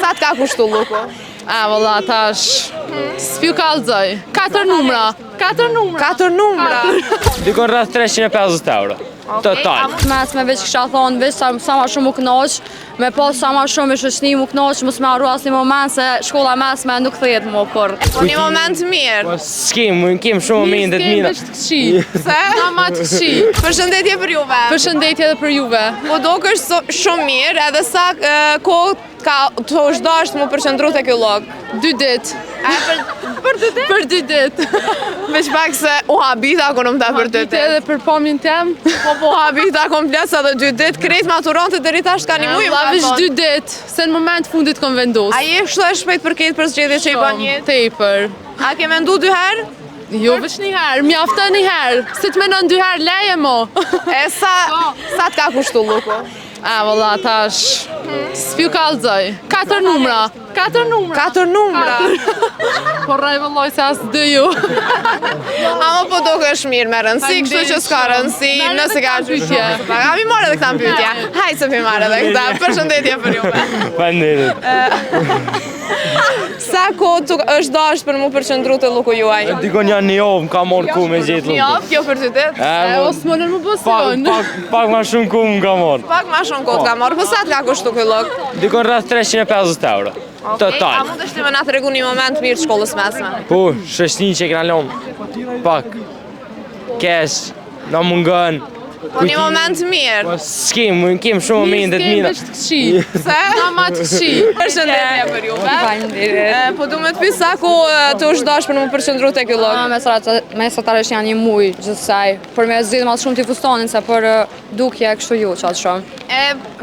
Sa t'ka kushtu luku? Valla, tash, s'piu kallëzoj. 4 numra. 4 numra. 4 numra? Dikon rreth 350 euro. Total. Mes me veç kisha thonë, veç sa ma shumë u knoq, me pas sa ma shumë i shoqni u knoq, mos me arru asnjë moment se shkolla mesme nuk thiet më kur. Po një moment mirë. Po s'kem shumë momente të mira. Veç të këqi. Se? Nga ma të këqi. Përshëndetje për juve. Përshëndetje edhe për juve. Po do kështë shumë mirë edhe sa kohë ka të ushdasht më përqëndru të kjo log. 2 dit. Për 2 dit? Për 2 dit. Veç pak se u habita ku nëmë ta për 2 dit. Edhe për pamjen tem. Po habita komplet sa dhe 2 dit. Krejt maturantët dhe rritash ka një mujë. Veç 2 dit. Se në moment fundit kom vendos. A je kështu e shpejt për ketë për zgjedhje që i ban jetë? Tepër. A ke mendu 2 herë? Jo, veç një herë. Mjafton një herë. Si të menon 2 herë leje mo. E sa t'ka kushtu luku? Valla, tash, s'piu kallëzoj. 4 numra. 4 numra. 4 numra? Po rraj vëlloj se as 2 ju. Ama po do kështë mirë me rëndësi, kështu që s'ka rëndësi, nëse ka pyetje. A mi marrë edhe këta në pyetje. Hajtë se mi marrë edhe këta, përshëndetje për juve. Faleminderit. Sa kohë të është dasht për mu përqëndru të luku juaj? Dikon janë një javë më ka marrë ku me gjetë Një luku. javë, kjo për 2 dit? Os më nën më bësion. Pak ma shumë ku më ka marrë. Pak ma shumë kohë t'ka marrë, po sa t'ka kushtu këj luk? Dikon rreth 350 euro. A Total. mund është ti me nga të regu një moment mirë të shkollës mesme? Po, shoqni që kena lëmë. Pak. Kesh. Na mungën. Po një moment mirë. Po s'kem shumë momente të mira. Veç të këqi. Se? Nga ma të këqi. Përshëndetje për juve. Faleminderit. Po du me të pisa ku të është dash për më përqëndru të kjo log? Mesatarisht janë një muj gjithsej, për me zgjidhë mas shumë t'i fustonin, se për dukje kështu ju qatë shumë.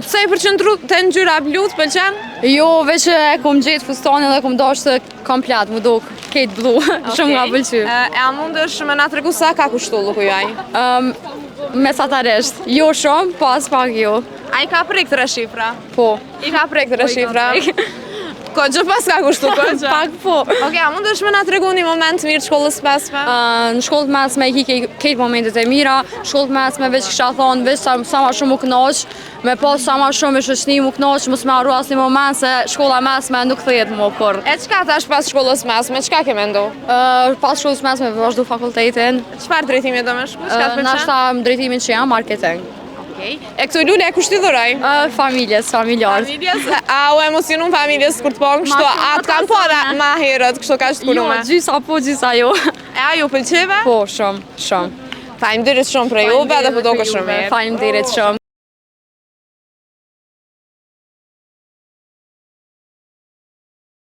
Pse i përqëndru të ngjyra blu të pëlqen? Jo, veç e kom gjetë fustonin dhe kom dashtë komplet, më duk ketë blu, shumë nga pëlqy. E a mund është me nga të regu sa ka kushtu luku juaj? Mesatarisht, jo shumë, pas pak jo. A i ka prek 3 shifra? Po. I ka prek 3 shifra? Ko gjë pas ka kushtu ko gjë? Pak po. Oke, a mund është me nga të regu një moment mirë të shkollës mesme? Në shkollët mesme i ketë momentet e mira, shkollët mesme veç kisha thonë, veç sa ma shumë u knoq, me pas sa ma shumë i shoqni u knoq, mos me arru asnjë moment se shkolla mesme nuk thiet më kur. E qka tash pas shkollës mesme, qka ke mendu? Pas shkollës mesme vazhdu fakultetin, Qfar drejtimi do me shku? Qka të nashta përqen? drejtimin që jam marketing. E këtu lule e kushti dhuraj? Familjes, familjarës. Familjes? A u emocionun familjes kur të po kështu? A të kanë po dhe ma herët kështu ka shtë Jo, kurume? gjysa po, gjysa jo. E a ju pëlqeve? Po, shumë, shumë. Faleminderit shumë për juve dhe po do kë shumë mirë. Faleminderit shumë.